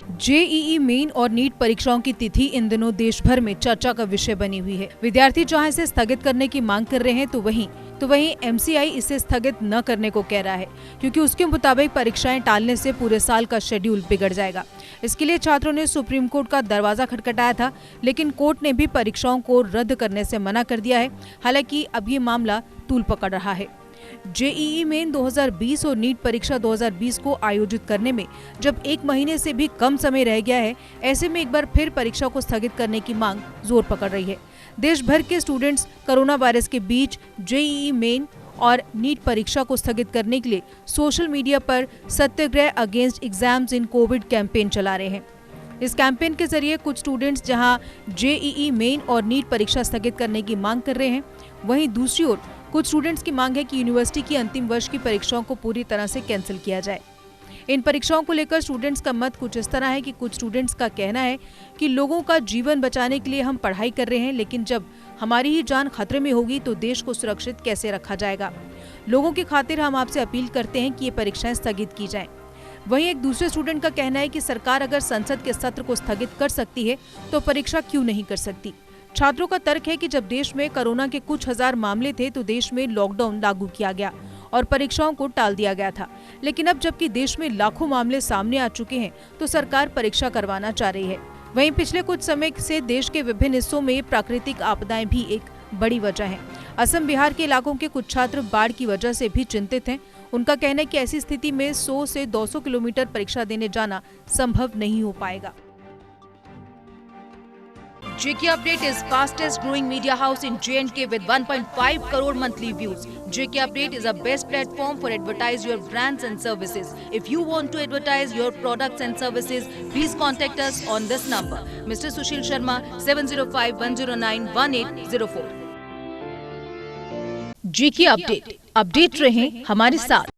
JEE main और NEET परीक्षाओं की तिथि इन दिनों देश भर में चर्चा का विषय बनी हुई है। विद्यार्थी जहां इसे स्थगित करने की मांग कर रहे हैं तो वहीं एमसीआई इसे स्थगित न करने को कह रहा है, क्योंकि उसके मुताबिक परीक्षाएं टालने से पूरे साल का शेड्यूल बिगड़ जाएगा। इसके लिए छात्रों ने सुप्रीम कोर्ट का दरवाजा खटखटाया था, लेकिन कोर्ट ने भी परीक्षाओं को रद्द करने से मना कर दिया है। हालांकि अब ये मामला तूल पकड़ रहा है। जेईई मेन 2020 और नीट परीक्षा 2020 को आयोजित करने में जब 1 महीने से भी कम समय रह गया है, ऐसे में एक बार फिर परीक्षा को स्थगित करने की मांग जोर पकड़ रही है। देश भर के स्टूडेंट्स कोरोना वायरस के बीच जेईई मेन और नीट परीक्षा को स्थगित करने के लिए सोशल मीडिया पर satyagraha against exams in covid campaign चला रहे हैं। इस कैंपेन के जरिए कुछ स्टूडेंट्स जहां जेईई मेन और नीट परीक्षा स्थगित करने की मांग कर रहे हैं, वहीं दूसरी ओर कुछ स्टूडेंट्स की मांग है कि यूनिवर्सिटी की अंतिम वर्ष की परीक्षाओं को पूरी तरह से कैंसिल किया जाए। इन परीक्षाओं को लेकर स्टूडेंट्स का मत कुछ इस तरह है कि कुछ स्टूडेंट्स का कहना है कि लोगों का जीवन बचाने के लिए हम पढ़ाई कर रहे हैं, लेकिन जब हमारी ही जान खतरे में होगी तो देश को सुरक्षित कैसे रखा जाएगा। लोगों की खातिर हम आपसे अपील करते हैं कि ये परीक्षाएं स्थगित की जाएं। वहीं एक दूसरे स्टूडेंट का कहना है कि सरकार अगर संसद के सत्र को स्थगित कर सकती है तो परीक्षा क्यों नहीं कर सकती। छात्रों का तर्क है कि जब देश में कोरोना के कुछ हजार मामले थे तो देश में लॉकडाउन लागू किया गया और परीक्षाओं को टाल दिया गया था, लेकिन अब जबकि देश में लाखों मामले सामने आ चुके हैं तो सरकार परीक्षा करवाना चाह रही है। वहीं पिछले कुछ समय से देश के विभिन्न हिस्सों में प्राकृतिक आपदाएं भी एक बड़ी वजह है। असम बिहार के इलाकों के कुछ छात्र बाढ़ की वजह से भी चिंतित हैं। उनका कहना है कि ऐसी स्थिति में 100 से 200 किलोमीटर परीक्षा देने जाना संभव नहीं हो पाएगा। JK Update is fastest growing media house in J&K with 1.5 crore monthly views. JK Update is a best platform for advertise your brands and services. If you want to advertise your products and services, please contact us on this number. Mr. Sushil Sharma 705-109-1804. JK Update. Update रहें हमारे साथ।